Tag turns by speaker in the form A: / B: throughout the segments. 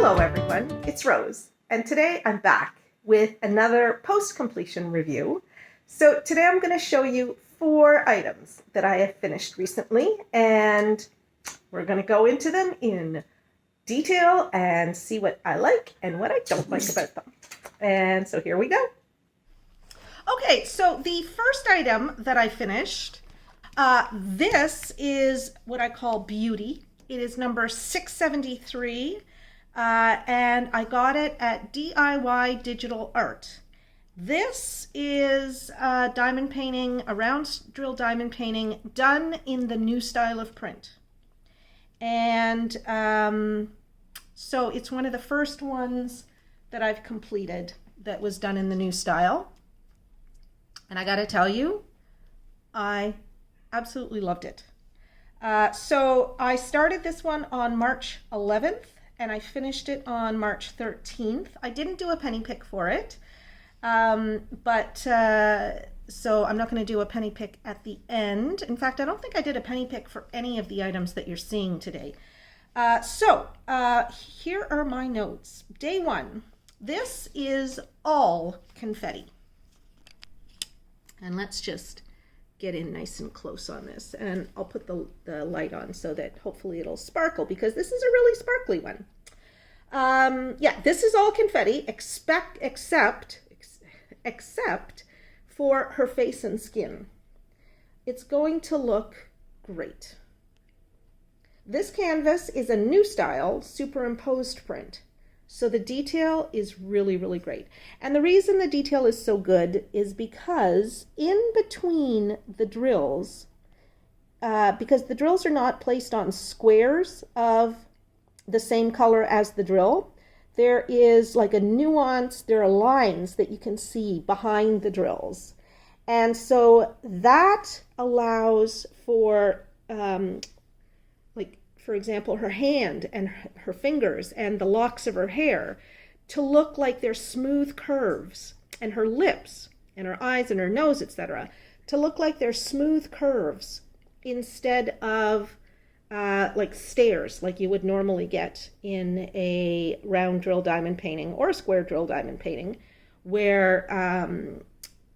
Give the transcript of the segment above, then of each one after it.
A: Hello everyone, it's Rose, and today I'm back with another post-completion review. So today I'm going to show you 4 items that I have finished recently, and we're going to go into them in detail and see what I like and what I don't like about them. And so here we go. Okay, so the first item that I finished, this is what I call Beauty. It is number 673. And I got it at DIY Digital Art. This is diamond painting, a round drill diamond painting done in the new style of print. And so it's one of the first ones that I've completed that was done in the new style. And I gotta tell you, I absolutely loved it. So I started this one on March 11th. And I finished it on March 13th. I didn't do a penny pick for it, so I'm not going to do a penny pick at the end. In fact, I don't think I did a penny pick for any of the items that you're seeing today. Here are my notes. Day 1, this is all confetti. And let's just get in nice and close on this, and I'll put the light on so that hopefully it'll sparkle, because this is a really sparkly one. Yeah, this is all confetti except for her face and skin. It's going to look great. This canvas is a new style superimposed print. So the detail is really, really great. And the reason the detail is so good is because in between the drills, because the drills are not placed on squares of the same color as the drill, there is like a nuance, there are lines that you can see behind the drills. And so that allows for for example, her hand and her fingers and the locks of her hair to look like they're smooth curves, and her lips and her eyes and her nose, etc., to look like they're smooth curves instead of like stairs like you would normally get in a round drill diamond painting or a square drill diamond painting, where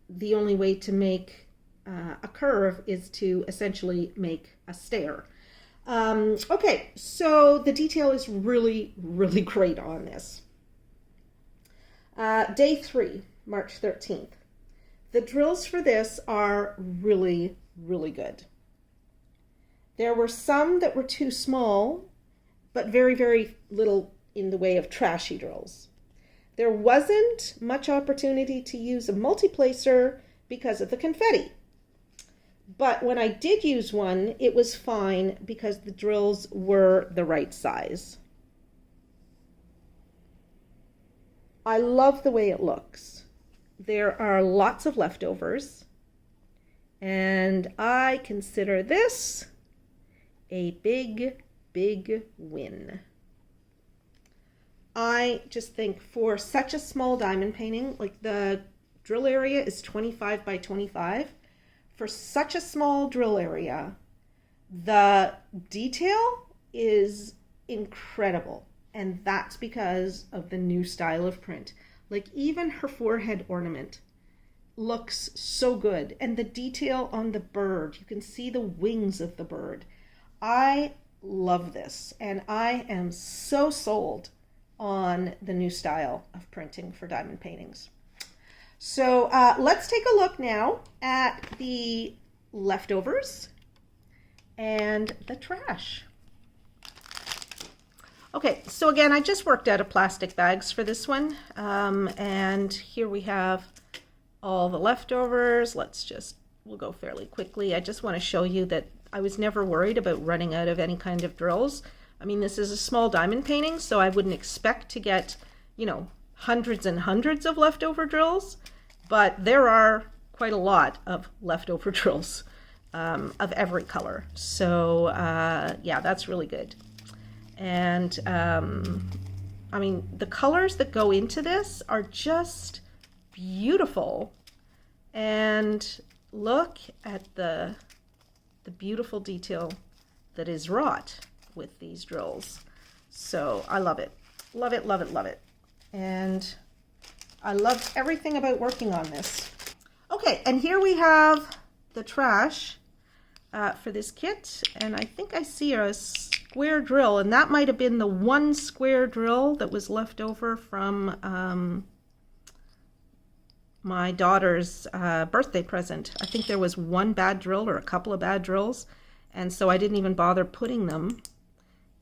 A: the only way to make a curve is to essentially make a stair. Okay, so the detail is really, really great on this. Day 3, March 13th. The drills for this are really, really good. There were some that were too small, but very, very little in the way of trashy drills. There wasn't much opportunity to use a multi-placer because of the confetti. But when I did use one, it was fine because the drills were the right size. I love the way it looks. There are lots of leftovers, and I consider this a big, big win. I just think for such a small diamond painting, like the drill area is 25 by 25, for such a small drill area, the detail is incredible. And that's because of the new style of print. Like even her forehead ornament looks so good. And the detail on the bird, you can see the wings of the bird. I love this. And I am so sold on the new style of printing for diamond paintings. So let's take a look now at the leftovers and the trash. Okay, so again, I just worked out of plastic bags for this one. And here we have all the leftovers. We'll go fairly quickly. I just want to show you that I was never worried about running out of any kind of drills. I mean, this is a small diamond painting, so I wouldn't expect to get, hundreds and hundreds of leftover drills, but there are quite a lot of leftover drills of every color. So yeah, that's really good. And I mean, the colors that go into this are just beautiful. And look at the beautiful detail that is wrought with these drills. So I love it. Love it, love it, love it. And I love everything about working on this. Okay, and here we have the trash for this kit. And I think I see a square drill, and that might have been the one square drill that was left over from my daughter's birthday present. I think there was one bad drill or a couple of bad drills, and so I didn't even bother putting them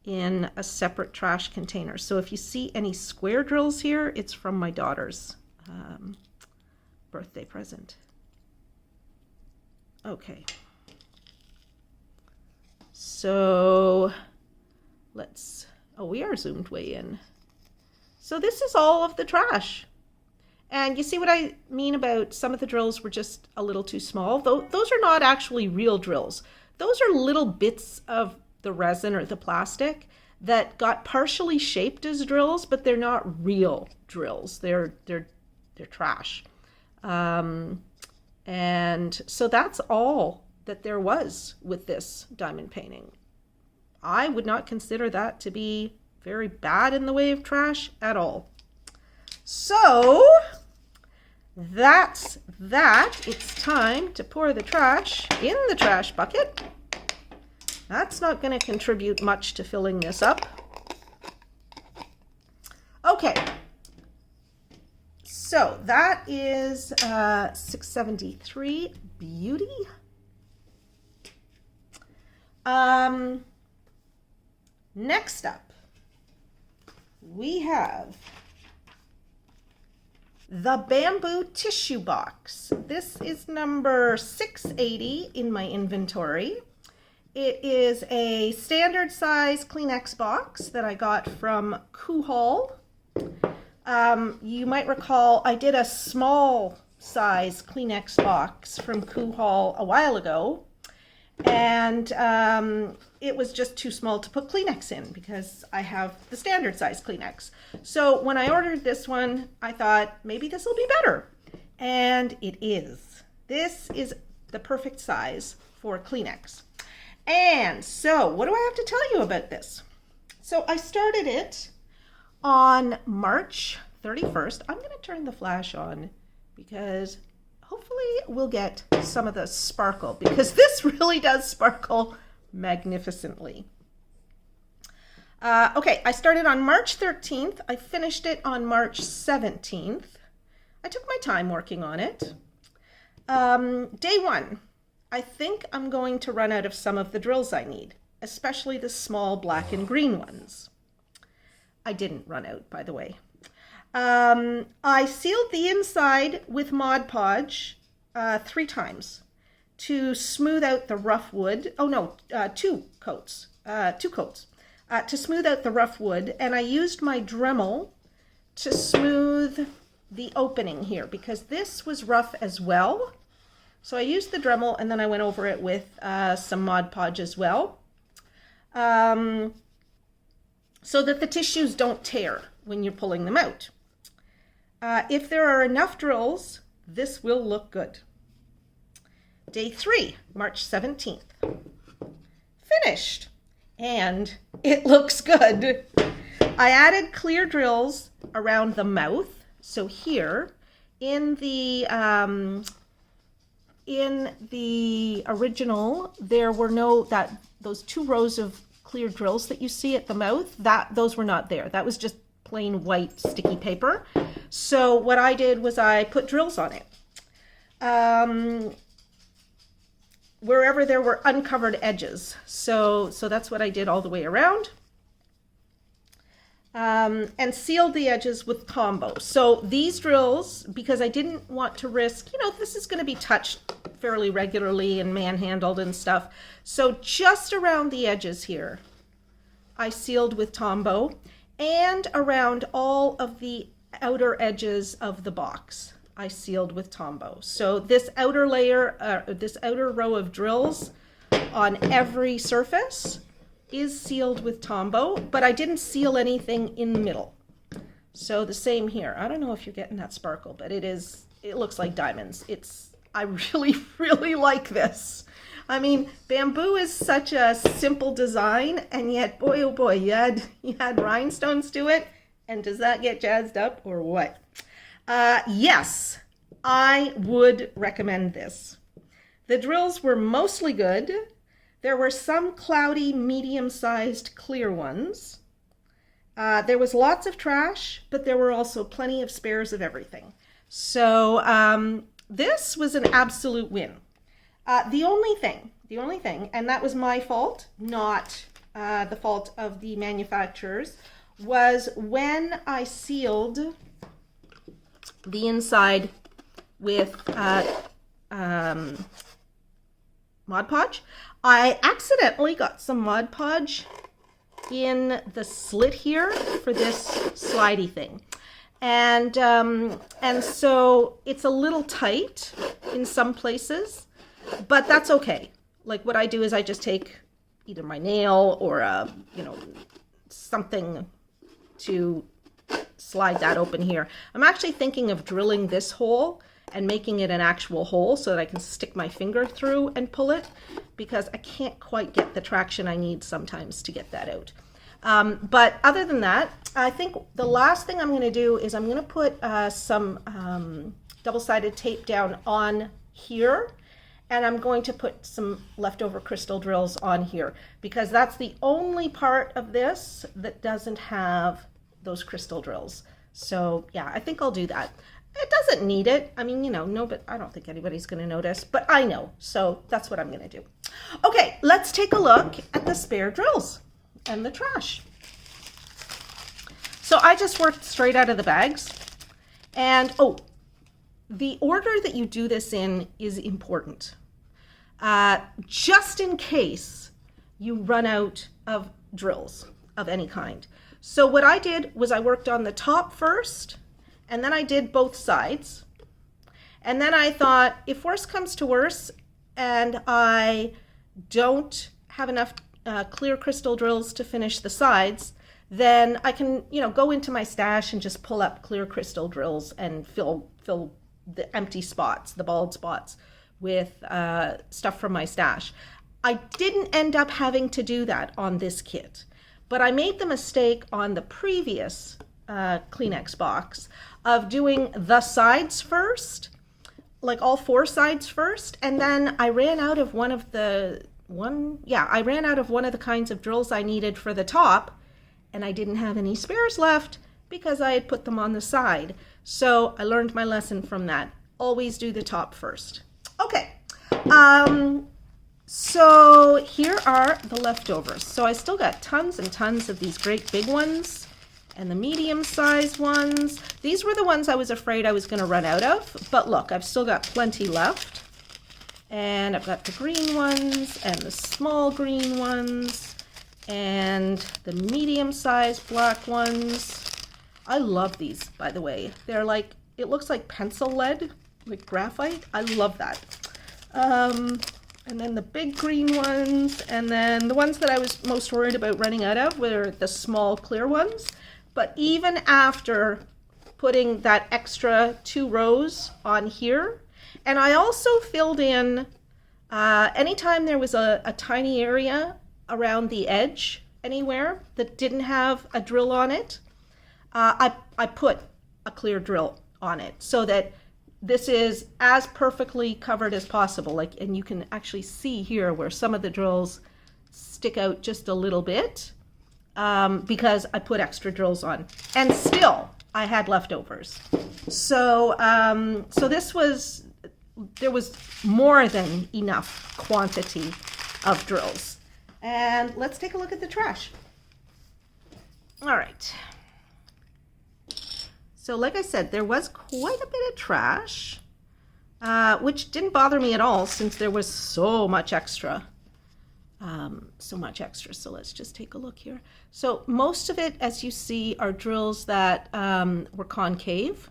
A: in a separate trash container. So if you see any square drills here, it's from my daughter's birthday present. Okay. So let's, oh, we are zoomed way in. So this is all of the trash. And you see what I mean about some of the drills were just a little too small? Those are not actually real drills. Those are little bits of the resin or the plastic that got partially shaped as drills, but they're not real drills. They're trash. And so that's all that there was with this diamond painting. I would not consider that to be very bad in the way of trash at all. So that's that. It's time to pour the trash in the trash bucket. That's not going to contribute much to filling this up. Okay. So that is 673 Beauty. Next up, we have the bamboo tissue box. This is number 680 in my inventory. It is a standard size Kleenex box that I got from Haul. You might recall I did a small size Kleenex box from Haul a while ago, and it was just too small to put Kleenex in because I have the standard size Kleenex. So when I ordered this one, I thought maybe this will be better, and it is. This is the perfect size for Kleenex. And so what do I have to tell you about this? So I started it on March 31st. I'm going to turn the flash on because hopefully we'll get some of the sparkle, because this really does sparkle magnificently. Okay, I started on March 13th. I finished it on March 17th. I took my time working on it. Day one, I think I'm going to run out of some of the drills I need, especially the small black and green ones. I didn't run out, by the way. I sealed the inside with Mod Podge 3 times to smooth out the rough wood. Oh no, 2 coats. 2 coats to smooth out the rough wood, and I used my Dremel to smooth the opening here because this was rough as well. So I used the Dremel and then I went over it with some Mod Podge as well, so that the tissues don't tear when you're pulling them out. If there are enough drills, this will look good. Day 3, March 17th. Finished, and it looks good. I added clear drills around the mouth. So here in the original, there were those 2 rows of clear drills that you see at the mouth, those were not there. That was just plain white sticky paper. So what I did was I put drills on it. Wherever there were uncovered edges. So that's what I did all the way around. And sealed the edges with Tombow. So these drills, because I didn't want to risk, this is going to be touched fairly regularly and manhandled and stuff. So just around the edges here, I sealed with Tombow, and around all of the outer edges of the box, I sealed with Tombow. So this outer layer, this outer row of drills on every surface is sealed with Tombow, but I didn't seal anything in the middle. So the same here. I don't know if you're getting that sparkle, but it looks like diamonds. I really, really like this. I mean, bamboo is such a simple design, and yet, boy, oh boy, you add rhinestones to it, And does that get jazzed up or what? Yes, I would recommend this. The drills were mostly good. There were some cloudy, medium-sized clear ones. There was lots of trash, but there were also plenty of spares of everything. So this was an absolute win. The only thing, and that was my fault, not the fault of the manufacturers, was when I sealed the inside with Mod Podge, I accidentally got some Mod Podge in the slit here for this slidey thing. And so it's a little tight in some places, but that's okay. Like what I do is I just take either my nail or something to slide that open here. I'm actually thinking of drilling this hole and making it an actual hole so that I can stick my finger through and pull it, because I can't quite get the traction I need sometimes to get that out. But other than that, I think the last thing I'm going to do is I'm going to put some double-sided tape down on here, and I'm going to put some leftover crystal drills on here, because that's the only part of this that doesn't have those crystal drills. So yeah, I think I'll do that. It doesn't need it. I mean, no, but I don't think anybody's going to notice, but I know. So that's what I'm going to do. Okay, let's take a look at the spare drills and the trash. So I just worked straight out of the bags. And the order that you do this in is important. Just in case you run out of drills of any kind. So what I did was I worked on the top first, and then I did both sides. And then I thought, if worse comes to worse and I don't have enough clear crystal drills to finish the sides, then I can, go into my stash and just pull up clear crystal drills and fill the empty spots, the bald spots, with stuff from my stash. I didn't end up having to do that on this kit, but I made the mistake on the previous Kleenex box of doing the sides first, like all four sides first, and then I ran out of one of the kinds of drills I needed for the top, and I didn't have any spares left because I had put them on the side. So I learned my lesson from that. Always do the top first. Okay, so here are the leftovers. So I still got tons and tons of these great big ones and the medium-sized ones. These were the ones I was afraid I was going to run out of, but look, I've still got plenty left. And I've got the green ones and the small green ones and the medium-sized black ones. I love these, by the way. They're like, it looks like pencil lead, like graphite. I love that. And then the big green ones, and then the ones that I was most worried about running out of were the small clear ones. But even after putting that extra 2 rows on here, and I also filled in, anytime there was a tiny area around the edge anywhere that didn't have a drill on it, I put a clear drill on it so that this is as perfectly covered as possible. And you can actually see here where some of the drills stick out just a little bit because I put extra drills on. And still, I had leftovers. So, there was more than enough quantity of drills. And let's take a look at the trash. All right. So like I said, there was quite a bit of trash, which didn't bother me at all since there was so much extra. So let's just take a look here. So most of it, as you see, are drills that were concave.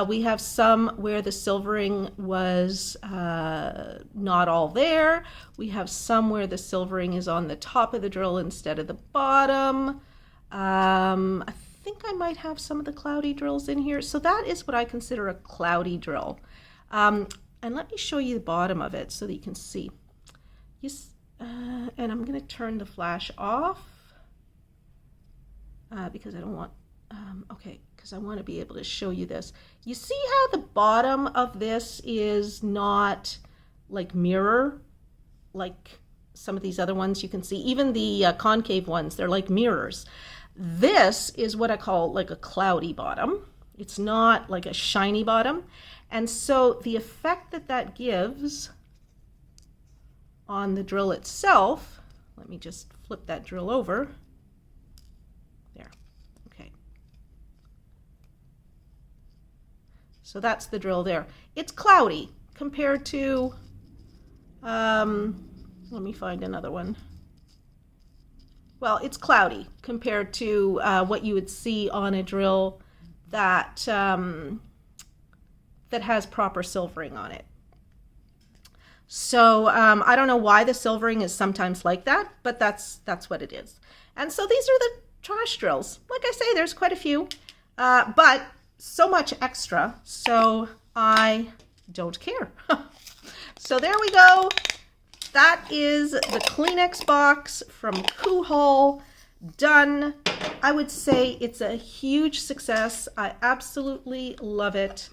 A: We have some where the silvering was not all there. We have some where the silvering is on the top of the drill instead of the bottom. I think I might have some of the cloudy drills in here. So that is what I consider a cloudy drill. And let me show you the bottom of it so that you can see. And I'm going to turn the flash off. because I don't want, okay, because I want to be able to show you this. You see how the bottom of this is not like mirror, like some of these other ones you can see, even the concave ones, they're like mirrors. This is what I call like a cloudy bottom. It's not like a shiny bottom. And so the effect that that gives on the drill itself, let me just flip that drill over. There, okay. So that's the drill there. It's cloudy compared to, let me find another one. Well, it's cloudy compared to what you would see on a drill that that has proper silvering on it. So I don't know why the silvering is sometimes like that, but that's what it is. And so these are the trash drills. Like I say, there's quite a few, but so much extra, so I don't care. So there we go. That is the Kleenex box from Coo Haul, done. I would say it's a huge success. I absolutely love it.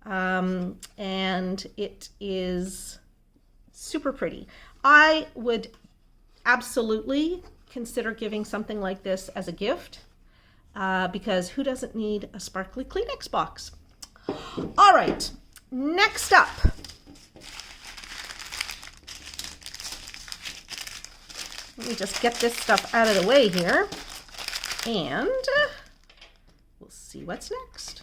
A: And it is super pretty. I would absolutely consider giving something like this as a gift, because who doesn't need a sparkly Kleenex box? All right, next up. Let me just get this stuff out of the way here, and we'll see what's next.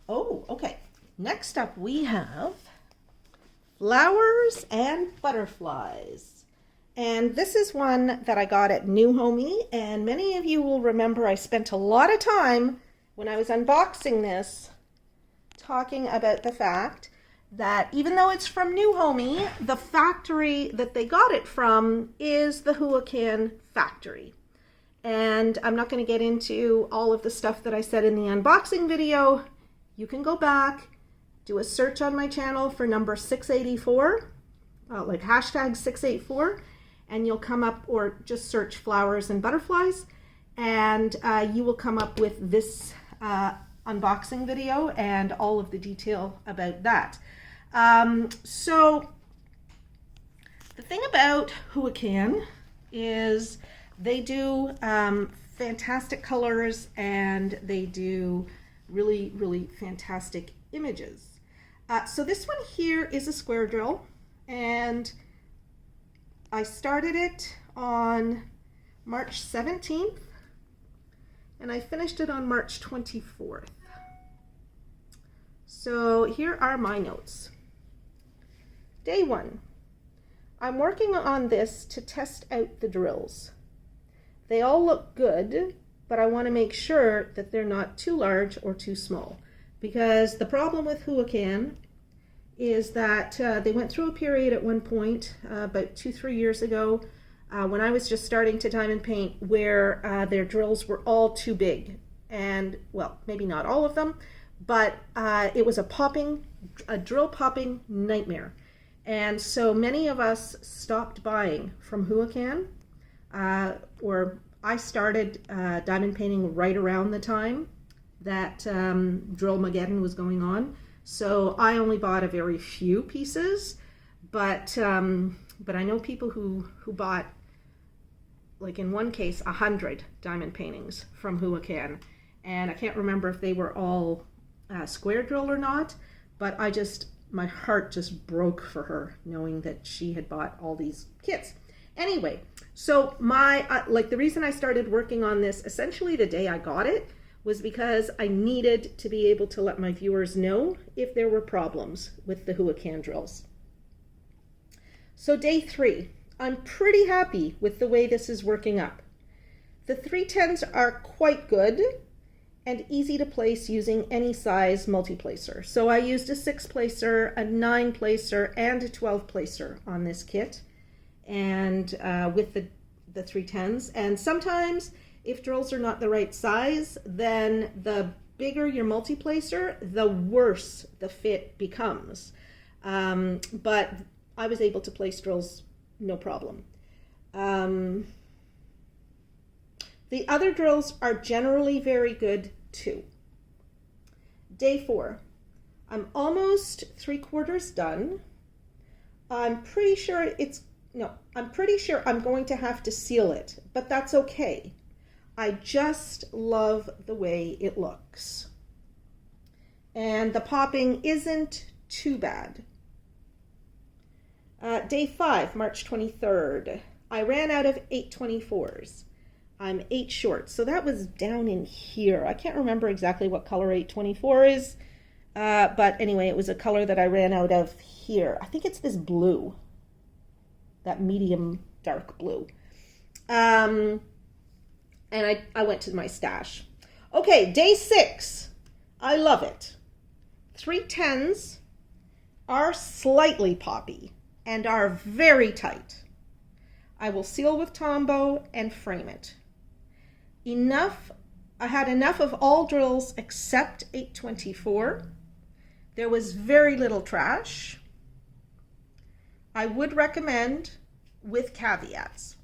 A: Oh, okay. Next up we have flowers and butterflies. And this is one that I got at New Homey, and many of you will remember I spent a lot of time when I was unboxing this talking about the fact that even though it's from New Homey, the factory that they got it from is the Huracan factory. And I'm not going to get into all of the stuff that I said in the unboxing video. You can go back, do a search on my channel for number 684, like hashtag 684, and you'll come up, or just search flowers and butterflies, and you will come up with this unboxing video and all of the detail about that. So the thing about Huracan is they do fantastic colors, and they do really, really fantastic images. So this one here is a square drill, and I started it on March 17th, and I finished it on March 24th. So here are my notes. Day 1. I'm working on this to test out the drills. They all look good, but I want to make sure that they're not too large or too small, because the problem with Huracan is that they went through a period at one point about 2-3 years ago when I was just starting to diamond paint, where their drills were all too big. And well, maybe not all of them, but it was a drill popping nightmare. And so many of us stopped buying from Huracan, or I started diamond painting right around the time that Drill-mageddon was going on. So I only bought a very few pieces, but I know people who bought, like in one case, 100 diamond paintings from Huracan, and I can't remember if they were all square drill or not, but my heart just broke for her knowing that she had bought all these kits. Anyway, so the reason I started working on this essentially the day I got it was because I needed to be able to let my viewers know if there were problems with the Huracan drills. So day 3, I'm pretty happy with the way this is working up. The 310s are quite good and easy to place using any size multi-placer. So I used a 6-placer, a 9-placer, and a 12-placer on this kit, and with the 310s. And sometimes, if drills are not the right size, then the bigger your multi-placer, the worse the fit becomes. But I was able to place drills no problem. The other drills are generally very good too. Day 4. I'm almost 3/4 done. I'm pretty sure I'm going to have to seal it, but that's okay. I just love the way it looks. And the popping isn't too bad. Day 5, March 23rd. I ran out of 824s. I'm 8 short, so that was down in here. I can't remember exactly what color 824 is, but anyway, it was a color that I ran out of here. I think it's this blue, that medium dark blue. And I went to my stash. Okay, day 6. I love it. 3 10s are slightly poppy and are very tight. I will seal with Tombow and frame it. I had enough of all drills except 824. There was very little trash. I would recommend with caveats.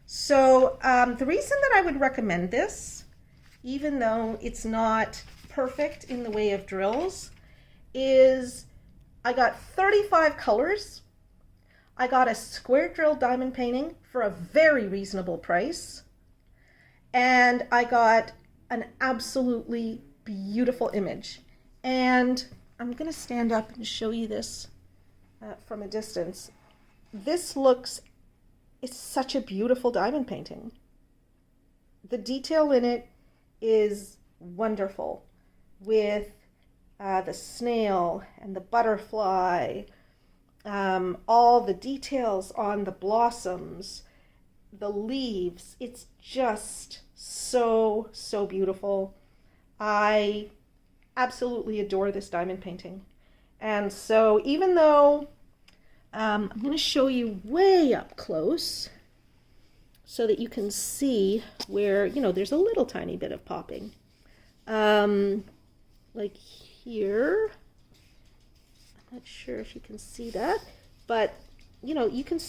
A: So the reason that I would recommend this, even though it's not perfect in the way of drills, is I got 35 colors. I got a square drill diamond painting for a very reasonable price. And I got an absolutely beautiful image. And I'm going to stand up and show you this from a distance. This it's such a beautiful diamond painting. The detail in it is wonderful, with the snail and the butterfly, all the details on the blossoms, the leaves. It's just so, so beautiful. I absolutely adore this diamond painting. And so even though I'm going to show you way up close so that you can see where, there's a little tiny bit of popping. Like here. I'm not sure if you can see that, but you can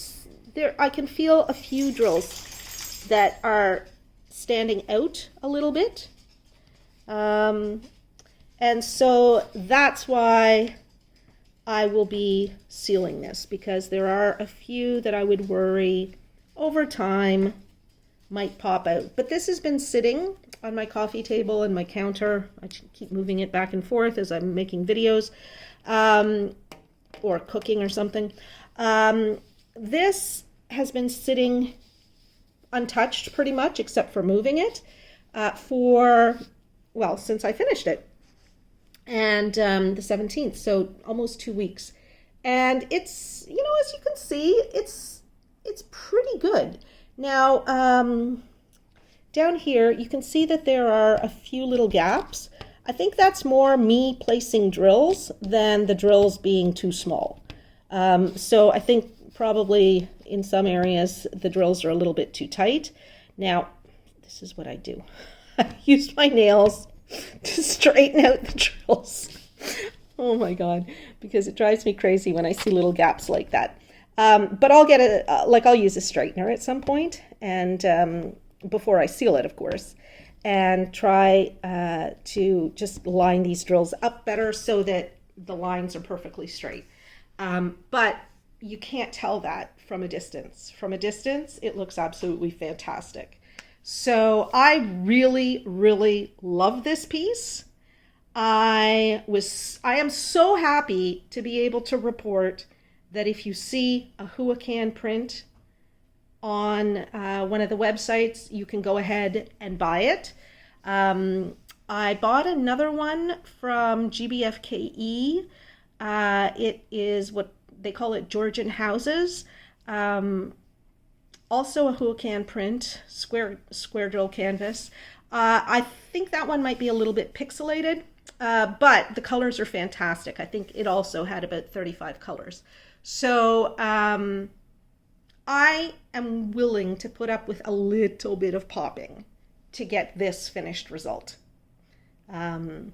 A: I can feel a few drills that are standing out a little bit. And so that's why I will be sealing this, because there are a few that I would worry over time might pop out. But this has been sitting on my coffee table and my counter. I keep moving it back and forth as I'm making videos or cooking or something. This has been sitting untouched pretty much, except for moving it since I finished it. And the 17th, so almost 2 weeks. And it's, as you can see, it's pretty good. Now, down here, you can see that there are a few little gaps. I think that's more me placing drills than the drills being too small. So I think probably in some areas, the drills are a little bit too tight. Now, this is what I do. I use my nails to straighten out the drills. Oh my God, because it drives me crazy when I see little gaps like that. But I'll get I'll use a straightener at some point, and before I seal it, of course, and try to just line these drills up better so that the lines are perfectly straight. But you can't tell that from a distance. From a distance, it looks absolutely fantastic. So I really, really love this piece. I am so happy to be able to report that if you see a Huacan print on one of the websites, you can go ahead and buy it. I bought another one from GBFKE. It is what they call it, Georgian Houses. Also a Huacan print, square drill canvas. I think that one might be a little bit pixelated, but the colors are fantastic. I think it also had about 35 colors. So I am willing to put up with a little bit of popping to get this finished result. And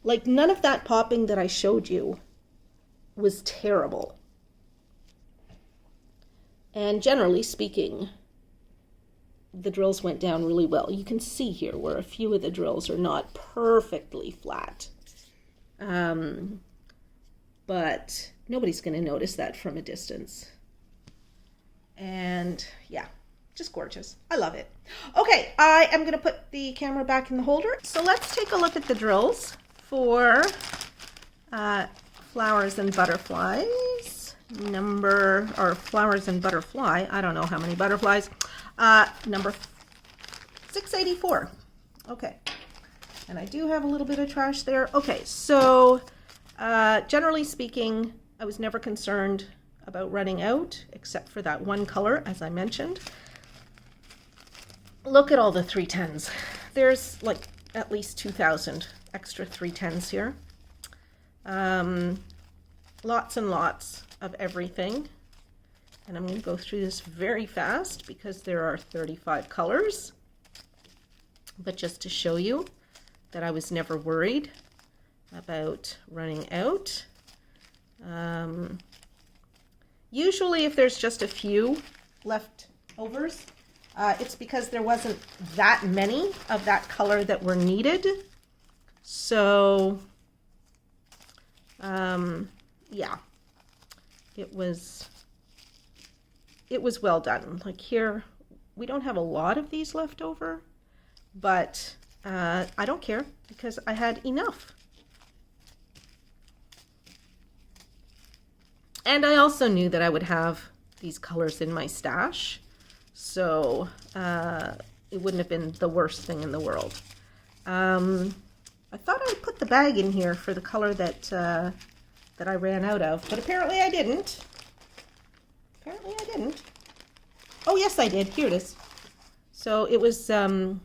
A: like none of that popping that I showed you was terrible. And generally speaking, the drills went down really well. You can see here where a few of the drills are not perfectly flat. But nobody's going to notice that from a distance. And yeah, just gorgeous. I love it. Okay, I am going to put the camera back in the holder. So let's take a look at the drills for flowers and butterflies. Flowers and butterfly. I don't know how many butterflies. Number 684. Okay. And I do have a little bit of trash there. Okay, so generally speaking, I was never concerned about running out, except for that one color, as I mentioned. Look at all the 310s. There's like at least 2,000 extra 310s here. Lots and lots of everything. And I'm going to go through this very fast because there are 35 colors. But just to show you that I was never worried about running out. Usually if there's just a few leftovers, it's because there wasn't that many of that color that were needed. So, yeah, it was well done. Like here, we don't have a lot of these left over, but I don't care because I had enough. And I also knew that I would have these colors in my stash, so it wouldn't have been the worst thing in the world. I thought I would put the bag in here for the color that I ran out of, but apparently I didn't. Oh, yes, I did. Here it is. So it was the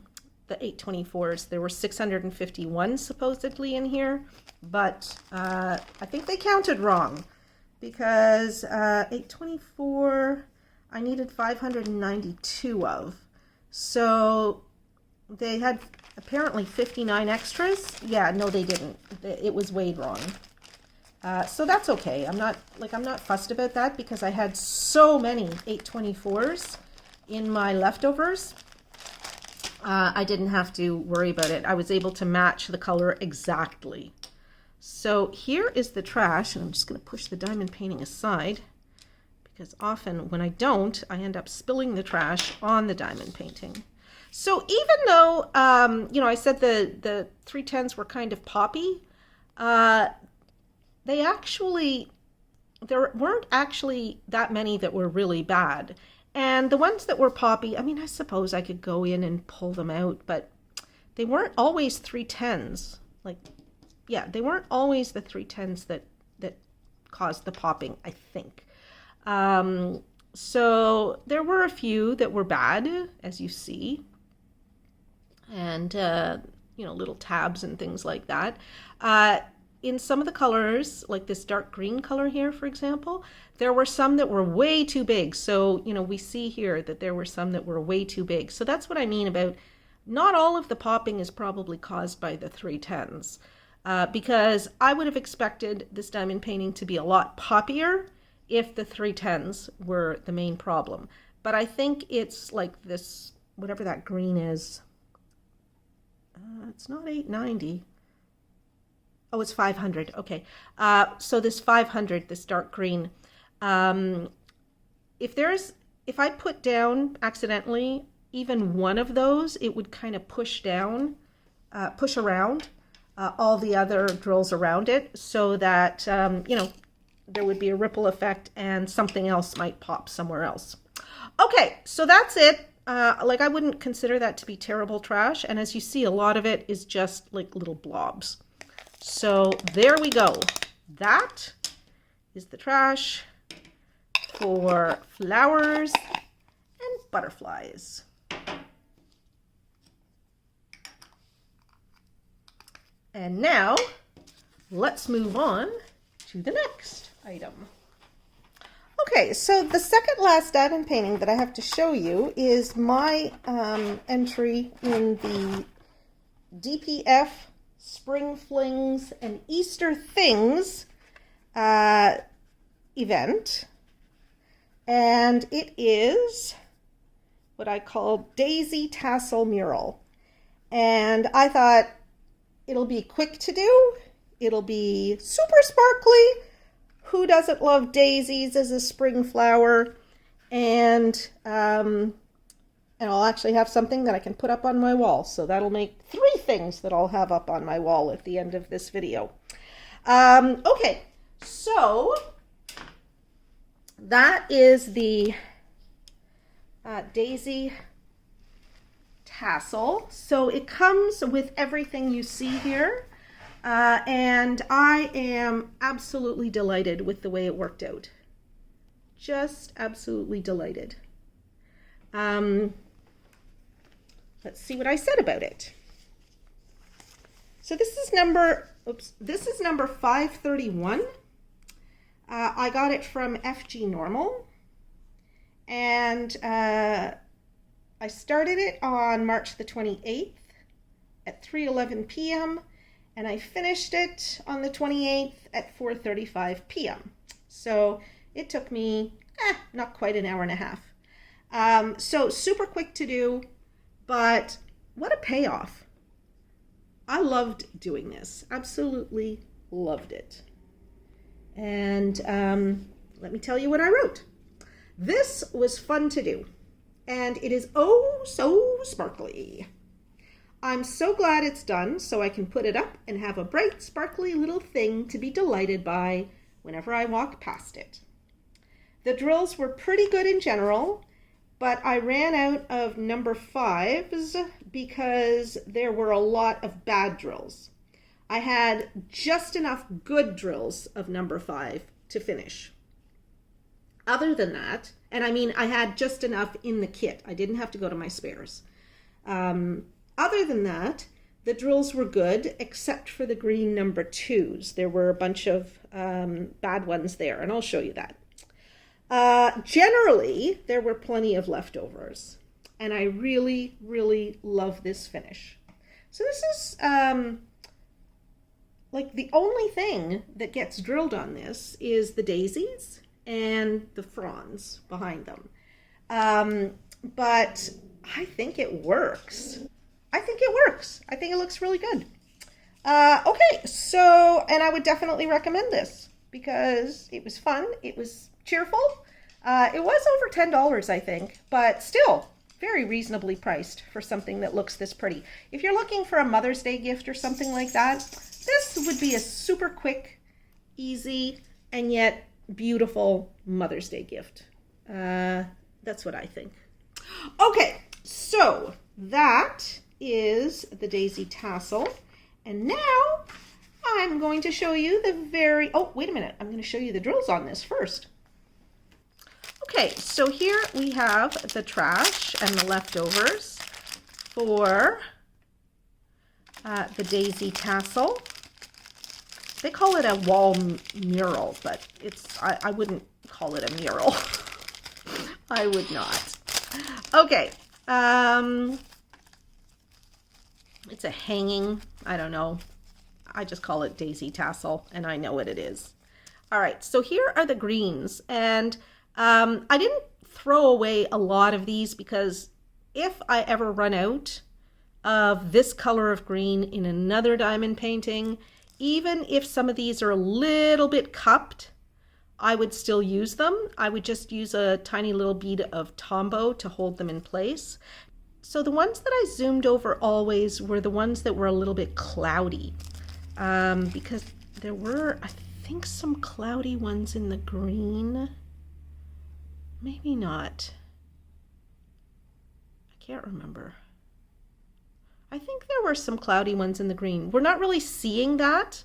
A: 824s. There were 651 supposedly in here, but I think they counted wrong. Because 824, I needed 592 of. So they had apparently 59 extras. Yeah, no, they didn't. It was weighed wrong. So that's okay. I'm not fussed about that because I had so many 824s in my leftovers. I didn't have to worry about it. I was able to match the color exactly. So here is the trash, and I'm just going to push the diamond painting aside because often when I don't, I end up spilling the trash on the diamond painting. So even though, I said the 310s were kind of poppy, there weren't actually that many that were really bad. And the ones that were poppy, I mean, I suppose I could go in and pull them out, but they weren't always 310s. Yeah, they weren't always the 310s that caused the popping, I think. So there were a few that were bad, as you see. And, little tabs and things like that. In some of the colors, like this dark green color here, for example, there were some that were way too big. So, we see here that there were some that were way too big. So that's what I mean about not all of the popping is probably caused by the 310s. Because I would have expected this diamond painting to be a lot poppier if the 310s were the main problem. But I think it's like this, whatever that green is. It's not 890. Oh, it's 500. Okay. So this 500, this dark green, if I put down accidentally even one of those, it would kind of push around all the other drills around it so that, there would be a ripple effect and something else might pop somewhere else. Okay, so that's it. I wouldn't consider that to be terrible trash. And as you see, a lot of it is just like little blobs. So there we go. That is the trash for flowers and butterflies. And now let's move on to the next item. Okay, so the second last diamond painting that I have to show you is my entry in the DPF Spring Flings and Easter Things event. and it is what I call daisy tassel mural. And I thought it'll be quick to do. It'll be super sparkly. Who doesn't love daisies as a spring flower? And I'll actually have something that I can put up on my wall. So that'll make 3 things that I'll have up on my wall at the end of this video. Okay, so that is the daisy tassel. So it comes with everything you see here. And I am absolutely delighted with the way it worked out. Just absolutely delighted. Let's see what I said about it. So this is number 531. I got it from FG Normal, and I started it on March the 28th at 3:11 p.m. and I finished it on the 28th at 4:35 p.m. So it took me not quite an hour and a half. So super quick to do, but what a payoff. I loved doing this. Absolutely loved it. And let me tell you what I wrote. This was fun to do, and it is oh so sparkly. I'm so glad it's done so I can put it up and have a bright, sparkly little thing to be delighted by whenever I walk past it. The drills were pretty good in general, but I ran out of number 5s because there were a lot of bad drills. I had just enough good drills of number 5 to finish. Other than that, and I mean I had just enough in the kit. I didn't have to go to my spares. Other than that, the drills were good, except for the green number 2s. There were a bunch of bad ones there, and I'll show you that. Generally, there were plenty of leftovers, and I really, really love this finish. So this is like the only thing that gets drilled on this is the daisies and the fronds behind them. But I think it works. I think it looks really good. Okay, so, and I would definitely recommend this because it was fun. It was cheerful. It was over $10, I think, but still very reasonably priced for something that looks this pretty. If you're looking for a Mother's Day gift or something like that, this would be a super quick, easy, and yet beautiful Mother's Day gift. That's what I think. Okay, so that is the daisy tassel, and now I'm going to show you wait a minute, I'm going to show you the drills on this first. Okay, so here we have the trash and the leftovers for the daisy tassel. They call it a wall mural, but I wouldn't call it a mural. I would not. Okay, it's a hanging, I don't know. I just call it daisy tassel, and I know what it is. All right, so here are the greens, and I didn't throw away a lot of these because if I ever run out of this color of green in another diamond painting, even if some of these are a little bit cupped, I would still use them. I would just use a tiny little bead of Tombow to hold them in place. So the ones that I zoomed over always were the ones that were a little bit cloudy, because there were, I think, some cloudy ones in the green. Maybe not. I can't remember. I think there were some cloudy ones in the green. We're not really seeing that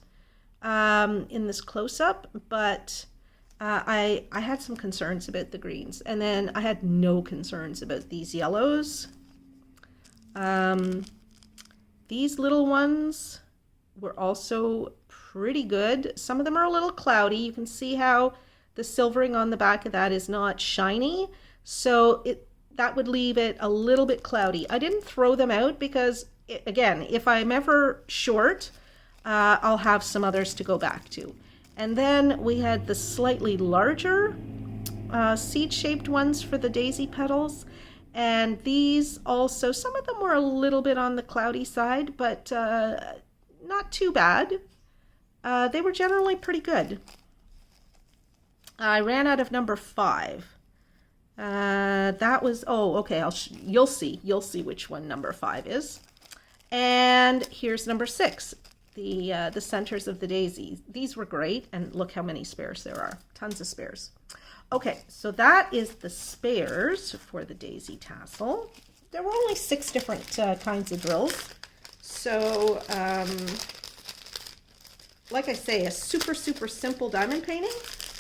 A: in this close-up, but I had some concerns about the greens. And then I had no concerns about these yellows. These little ones were also pretty good. Some of them are a little cloudy. You can see how the silvering on the back of that is not shiny. So that would leave it a little bit cloudy. I didn't throw them out because, again, if I'm ever short, I'll have some others to go back to. And then we had the slightly larger seed-shaped ones for the daisy petals. And these also, some of them were a little bit on the cloudy side, but not too bad. They were generally pretty good. I ran out of number 5. That was, oh, okay, you'll see which one number 5 is. And here's number 6, the centers of the daisies. These were great, and look how many spares there are. Tons of spares. Okay, so that is the spares for the daisy tassel. There were only 6 different kinds of drills. So, like I say, a super, super simple diamond painting,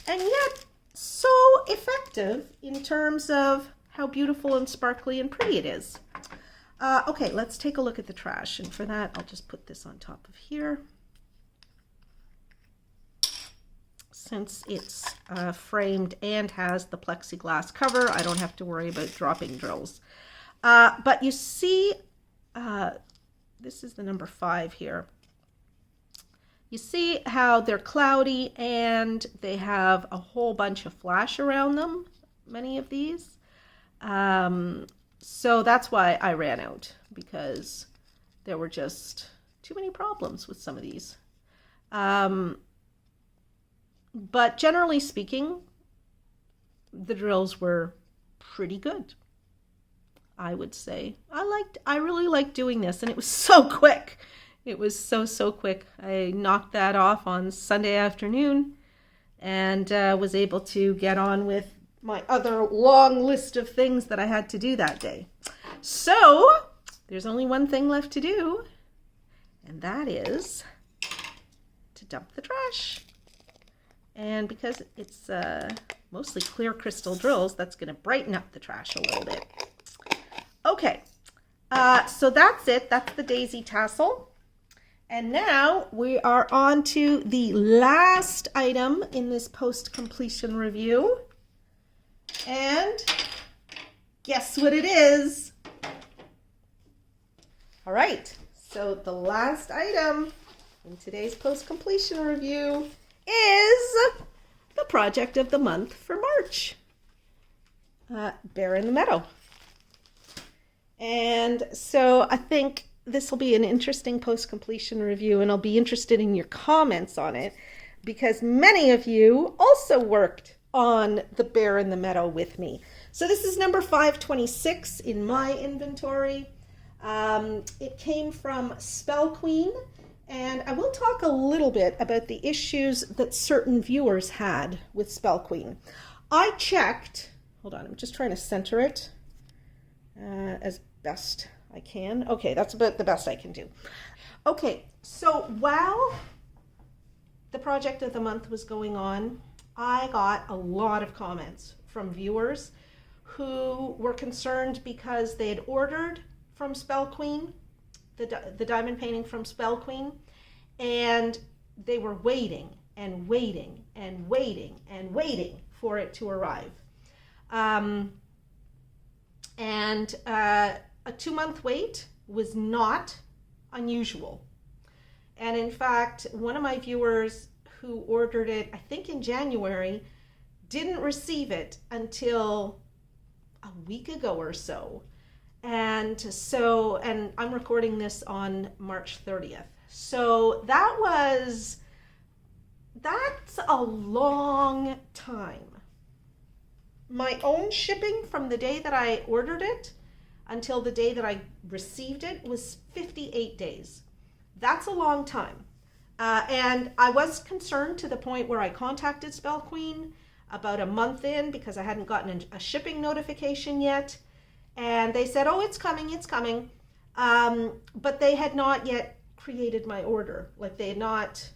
A: and yet so effective in terms of how beautiful and sparkly and pretty it is. Okay, let's take a look at the trash, and for that I'll just put this on top of here. Since it's framed and has the plexiglass cover, I don't have to worry about dropping drills. But you see, this is the number 5 here. You see how they're cloudy and they have a whole bunch of flash around them, many of these. So that's why I ran out, because there were just too many problems with some of these. But generally speaking, the drills were pretty good, I would say. I really liked doing this, and it was so quick. It was so quick. I knocked that off on Sunday afternoon and was able to get on with my other long list of things that I had to do that day. So there's only one thing left to do, and that is to dump the trash. And because it's mostly clear crystal drills, that's going to brighten up the trash a little bit. Okay, so that's it. That's the daisy tassel. And now we are on to the last item in this post-completion review. And guess what it is? All right, so the last item in today's post-completion review is the project of the month for March. Bear in the Meadow. And so I think this will be an interesting post-completion review, and I'll be interested in your comments on it, because many of you also worked on the Bear in the Meadow with me. So this is number 526 in my inventory. It came from Spell Queen, and I will talk a little bit about the issues that certain viewers had with Spell Queen. I checked, hold on, I'm just trying to center it as best I can. Okay, that's about the best I can do. Okay, so while the project of the month was going on, I got a lot of comments from viewers who were concerned because they had ordered from Spell Queen, the diamond painting from Spell Queen, and they were waiting and waiting and waiting and waiting for it to arrive. A 2-month wait was not unusual. And in fact, one of my viewers who ordered it, I think in January, didn't receive it until a week ago or so. And I'm recording this on March 30th. So that's a long time. My own shipping from the day that I ordered it until the day that I received it was 58 days. That's a long time. And I was concerned to the point where I contacted Spell Queen about a month in, because I hadn't gotten a shipping notification yet. And they said, oh, it's coming, it's coming. But they had not yet created my order. Like they had not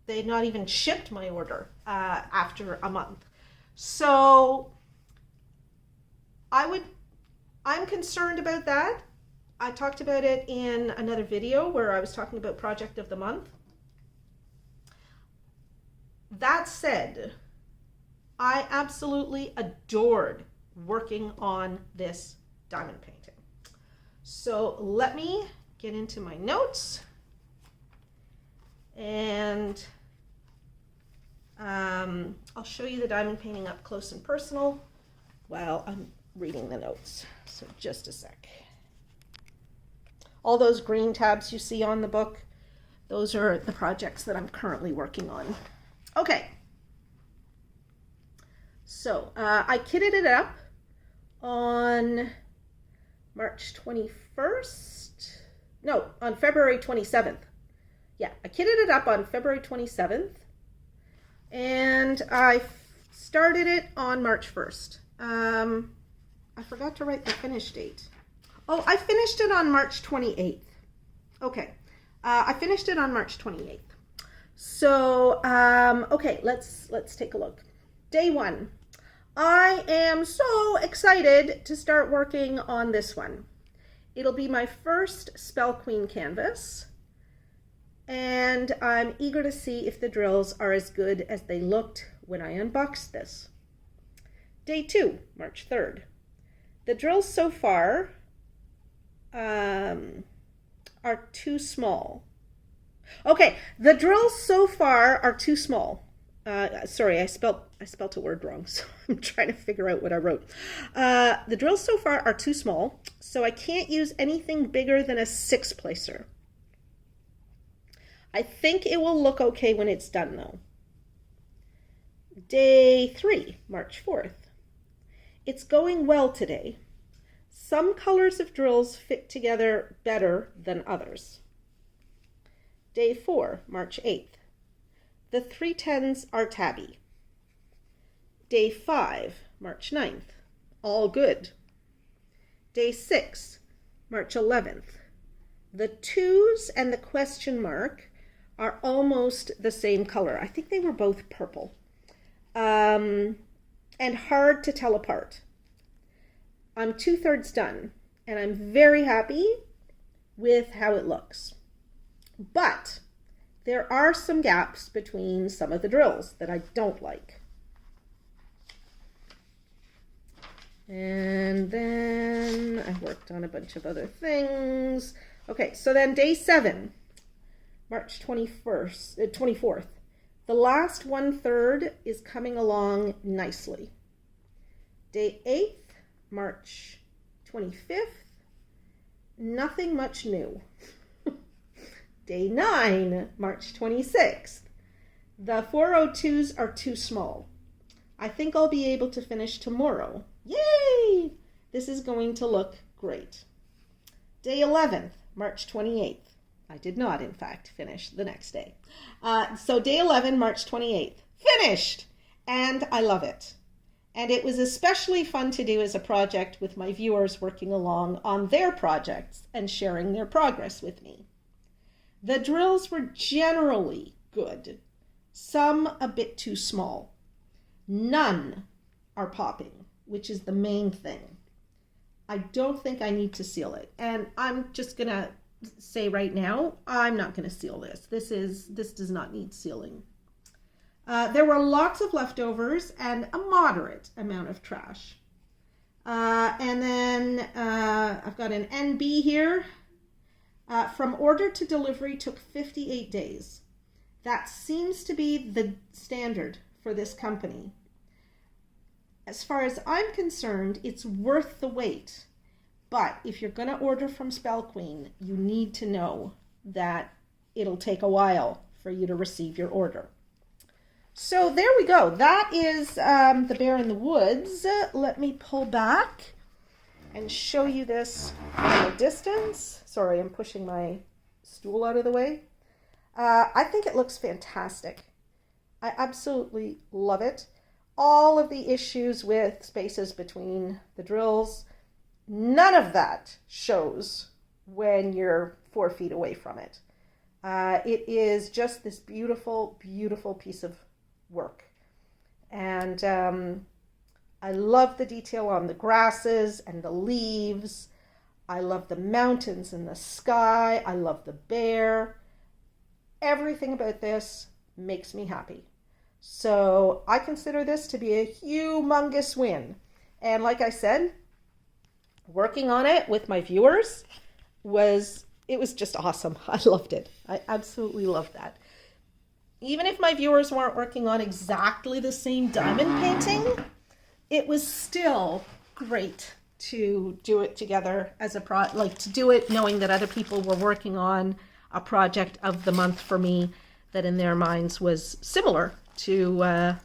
A: even shipped my order after a month. So I'm concerned about that. I talked about it in another video where I was talking about project of the month. That said, I absolutely adored working on this diamond painting. So let me get into my notes, and I'll show you the diamond painting up close and personal while I'm reading the notes. So just a sec. All those green tabs you see on the book, those are the projects that I'm currently working on. Okay. So I kitted it up on March 21st. No, on February 27th. Yeah, I kitted it up on February 27th. And I started it on March 1st. I forgot to write the finish date. Oh, I finished it on March 28th. Okay, I finished it on March 28th. So, okay, let's take a look. Day 1. I am so excited to start working on this one. It'll be my first Spell Queen canvas, and I'm eager to see if the drills are as good as they looked when I unboxed this. Day 2, March 3rd. The drills so far are too small. Okay, the drills so far are too small. Sorry, I spelt a word wrong, so I'm trying to figure out what I wrote. The drills so far are too small, so I can't use anything bigger than a 6-placer. I think it will look okay when it's done, though. Day 3, March 4th. It's going well today. Some colors of drills fit together better than others. Day 4, March 8th. The 310s are tabby. Day 5, March 9th. All good. Day 6, March 11th. The 2s and the question mark are almost the same color. I think they were both purple. And hard to tell apart. I'm 2/3 done, and I'm very happy with how it looks. But there are some gaps between some of the drills that I don't like. And then I worked on a bunch of other things. Okay, so then day 7, March 24th. The last 1/3 is coming along nicely. Day 8th, March 25th. Nothing much new. Day 9, March 26th. The 402s are too small. I think I'll be able to finish tomorrow. Yay! This is going to look great. Day 11th, March 28th. I did not, in fact, finish the next day. So day 11, March 28th. Finished! And I love it. And it was especially fun to do as a project with my viewers working along on their projects and sharing their progress with me. The drills were generally good, some a bit too small. None are popping, which is the main thing. I don't think I need to seal it. And I'm just going to say right now, I'm not going to seal this. This does not need sealing. There were lots of leftovers and a moderate amount of trash. And then I've got an NB here. From order to delivery took 58 days. That seems to be the standard for this company. As far as I'm concerned, it's worth the wait. But if you're going to order from Spell Queen, you need to know that it'll take a while for you to receive your order. So there we go. That is the Bear in the Woods. Let me pull back and show you this from a distance. Sorry, I'm pushing my stool out of the way. I think it looks fantastic. I absolutely love it. All of the issues with spaces between the drills, none of that shows when you're 4 feet away from it. It is just this beautiful, beautiful piece of work. And I love the detail on the grasses and the leaves. I love the mountains and the sky. I love the bear. Everything about this makes me happy. So I consider this to be a humongous win. And like I said, working on it with my viewers was just awesome. I loved it. I absolutely loved that. even if my viewers weren't working on exactly the same diamond painting, it was still great to do it together as a like to do it knowing that other people were working on a project of the month for me that in their minds was similar to,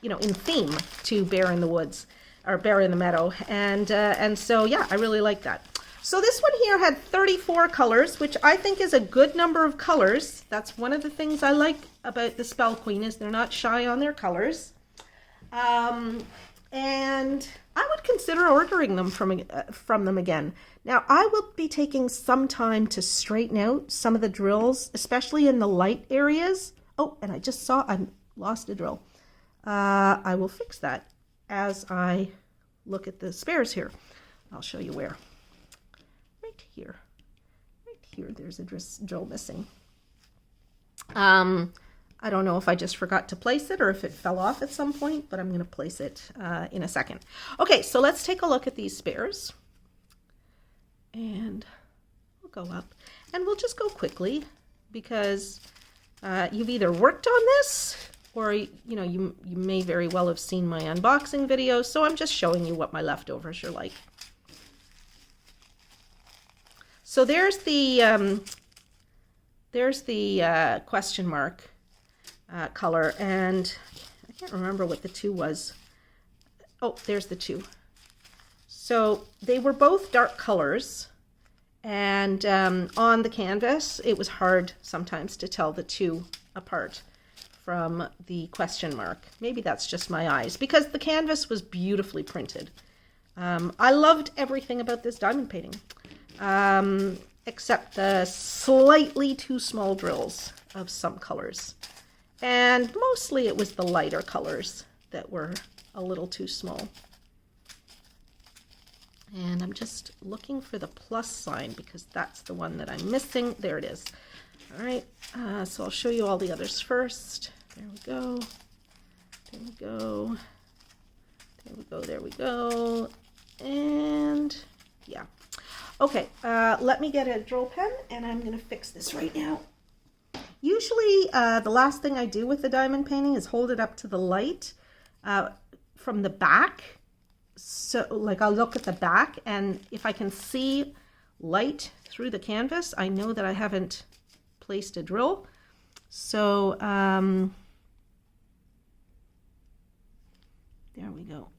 A: you know, in theme to Bear in the Woods or Bear in the Meadow. And so, yeah, I really like that. So this one here had 34 colors, which I think is a good number of colors. That's one of the things I like about the Spell Queen is they're not shy on their colors. And I would consider ordering them from them again. Now, I will be taking some time to straighten out some of the drills, especially in the light areas. Oh, and I just saw I lost a drill. I will fix that as I look at the spares here. I'll show you where. Right here, there's a drill missing. I don't know if I just forgot to place it or if it fell off at some point, but I'm going to place it in a second. Okay, so let's take a look at these spares. And we'll go up and we'll just go quickly because you've either worked on this or you know you may very well have seen my unboxing video, so I'm just showing you what my leftovers are like. So there's the question mark color, and I can't remember what the 2 was. Oh, there's the 2. So they were both dark colors, and on the canvas it was hard sometimes to tell the 2 apart from the question mark. Maybe that's just my eyes because the canvas was beautifully printed. I loved everything about this diamond painting. Except the slightly too small drills of some colors. And mostly it was the lighter colors that were a little too small. And I'm just looking for the plus sign because that's the one that I'm missing. There it is. All right, so I'll show you all the others first. There we go. There we go. There we go. There we go. And yeah. Okay, let me get a drill pen and I'm going to fix this right now. Usually the last thing I do with the diamond painting is hold it up to the light from the back. So like I'll look at the back, and if I can see light through the canvas, I know that I haven't placed a drill. So there we go.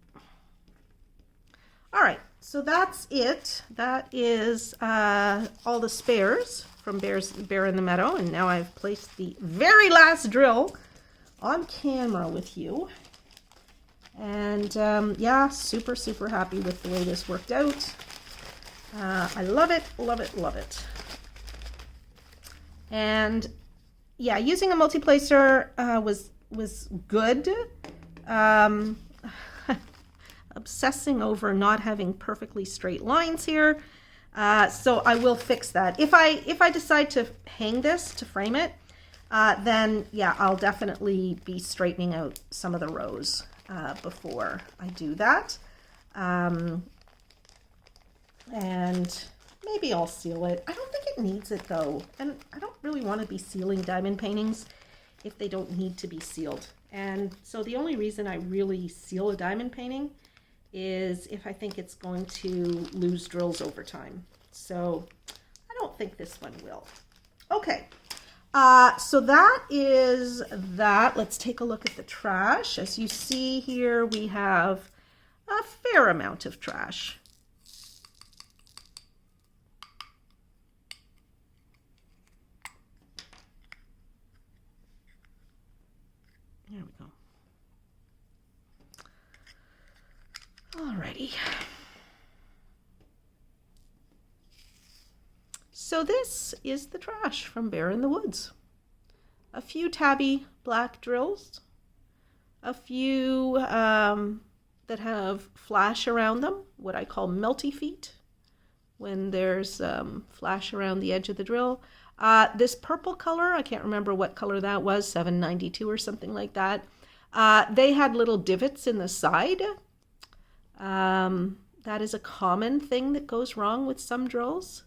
A: All right. So that's it. That is all the spares from Bear in the Meadow. And now I've placed the very last drill on camera with you. And yeah, super, super happy with the way this worked out. I love it, love it, love it. And yeah, using a multi-placer was good. Obsessing over not having perfectly straight lines here, so I will fix that. If I decide to hang this to frame it, then yeah, I'll definitely be straightening out some of the rows before I do that, and maybe I'll seal it. I don't think it needs it though, and I don't really want to be sealing diamond paintings if they don't need to be sealed. And so the only reason I really seal a diamond painting is if I think it's going to lose drills over time. So I don't think this one will. Okay, so that is that. Let's take a look at the trash. As you see here, we have a fair amount of trash. There we go. Alrighty. So this is the trash from Bear in the Woods. A few tabby black drills, a few that have flash around them, what I call melty feet, when there's flash around the edge of the drill. This purple color, I can't remember what color that was, 792 or something like that. They had little divots in the side. That is a common thing that goes wrong with some drills.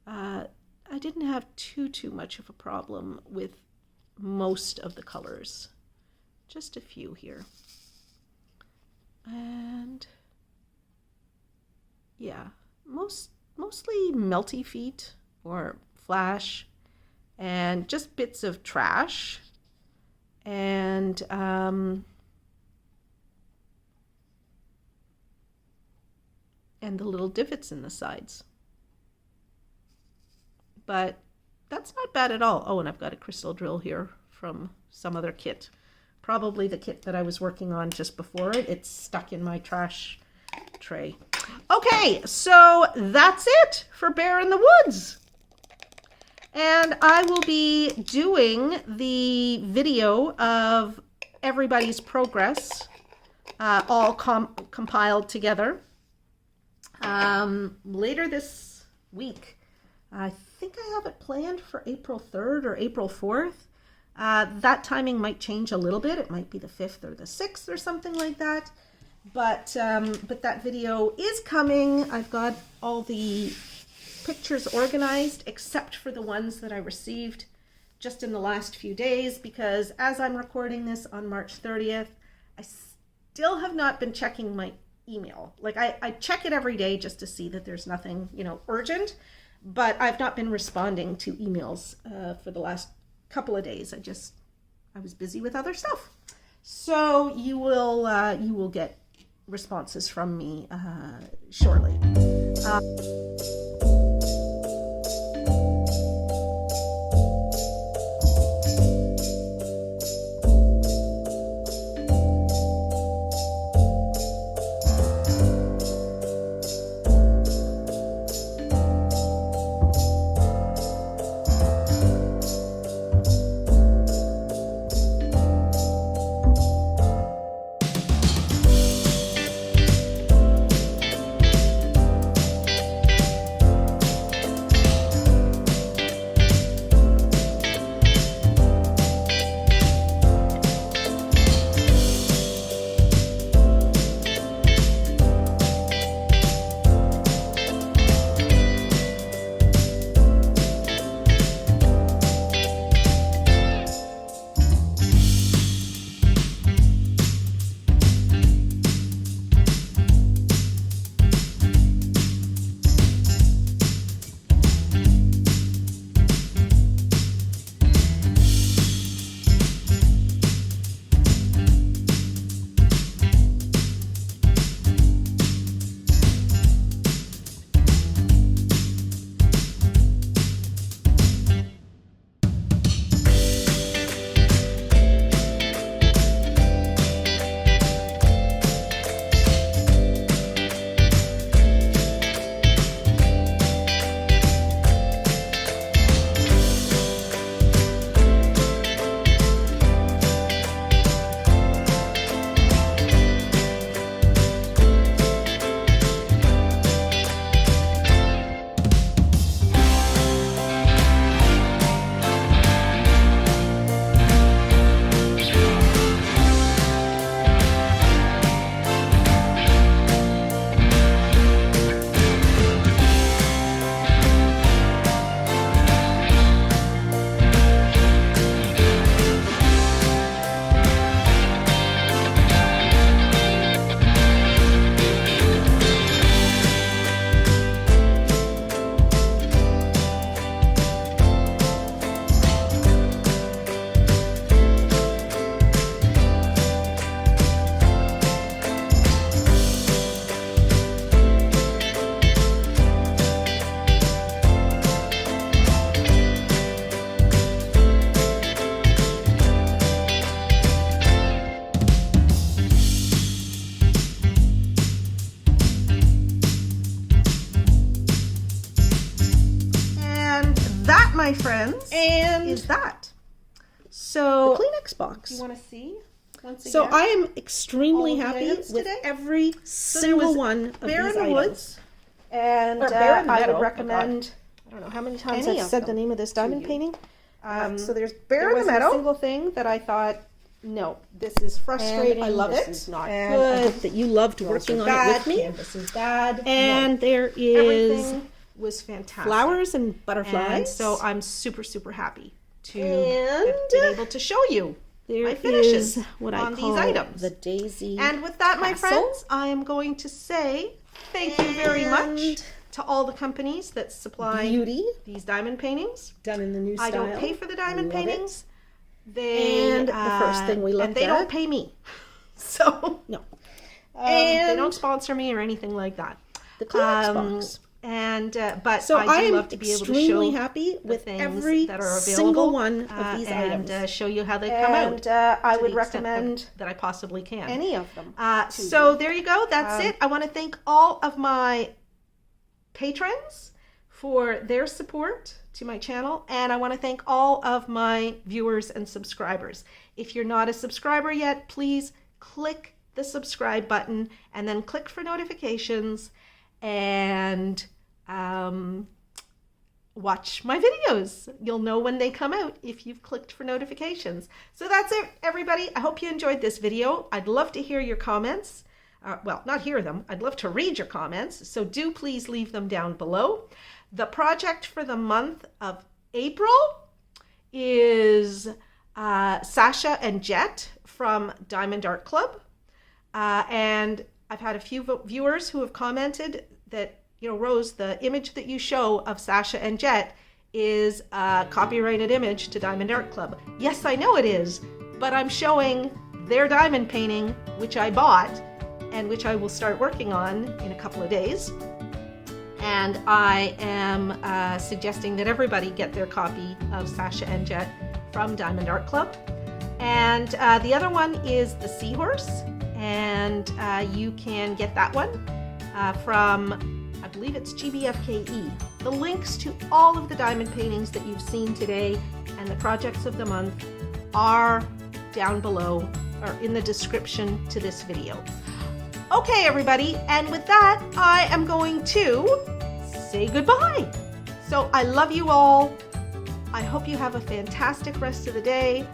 A: I didn't have too much of a problem with most of the colors. Just a few here. And yeah, mostly melty feet or flash and just bits of trash and the little divots in the sides. But that's not bad at all. Oh, and I've got a crystal drill here from some other kit. Probably the kit that I was working on just before it. It's stuck in my trash tray. Okay, so that's it for Bear in the Woods. And I will be doing the video of everybody's progress, all compiled together, later this week. I think I have it planned for April 3rd or April 4th. That timing might change a little bit. It might be the 5th or the 6th or something like that. But that video is coming. I've got all the pictures organized except for the ones that I received just in the last few days, because as I'm recording this on March 30th, I still have not been checking my email. Like I check it every day just to see that there's nothing, urgent, but I've not been responding to emails for the last couple of days. I was busy with other stuff. So you will get responses from me shortly. My friends, and is that so the Kleenex box. You want to see once again? So I am extremely happy with today. Every single one of Bear these in the Woods, and I would recommend. I don't know how many times I've said the name of this diamond painting. So there's Bear in the Meadow. A single thing that I thought, no, this is frustrating. I love it. This is not good. I hope that you loved working on it with me. This is bad. And there is. Was fantastic. Flowers and butterflies. And so I'm super, super happy to have been able to show you my finishes
B: what I
A: on
B: call
A: these items.
B: the daisy
A: And with that, my
B: tassel.
A: friends, I am going to say thank you very much to all the companies that supply these diamond paintings.
B: Done in the new style.
A: I don't pay for the diamond paintings.
B: And the first thing we looked
A: and they don't pay me. So
B: no.
A: They don't sponsor me or anything like that.
B: The Kleenex box.
A: But
B: so
A: I do love to be able to show
B: extremely happy with every
A: that are
B: single one of these items.
A: And show you how they come out.
B: I would recommend
A: that I possibly can.
B: any of them.
A: So there you go. That's it. I want to thank all of my patrons for their support to my channel, and I want to thank all of my viewers and subscribers. If you're not a subscriber yet, please click the subscribe button and then click for notifications and watch my videos. You'll know when they come out if you've clicked for notifications. So that's it, everybody. I hope you enjoyed this video. I'd love to hear your comments. Well, not hear them. I'd love to read your comments. So do please leave them down below. The project for the month of April is Sasha and Jet from Diamond Art Club. And I've had a few viewers who have commented that, you know, Rose, the image that you show of Sasha and Jet is a copyrighted image to Diamond Art Club. Yes, I know it is, but I'm showing their diamond painting, which I bought and which I will start working on in a couple of days. And I am suggesting that everybody get their copy of Sasha and Jet from Diamond Art Club. And the other one is the seahorse, and you can get that one from, I believe it's GBFKE. The links to all of the diamond paintings that you've seen today and the projects of the month are down below or in the description to this video. Okay, everybody, and with that, I am going to say goodbye. So I love you all. I hope you have a fantastic rest of the day,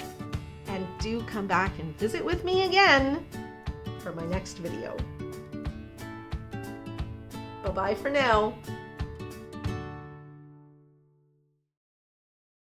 A: and do come back and visit with me again for my next video. Bye-bye for now.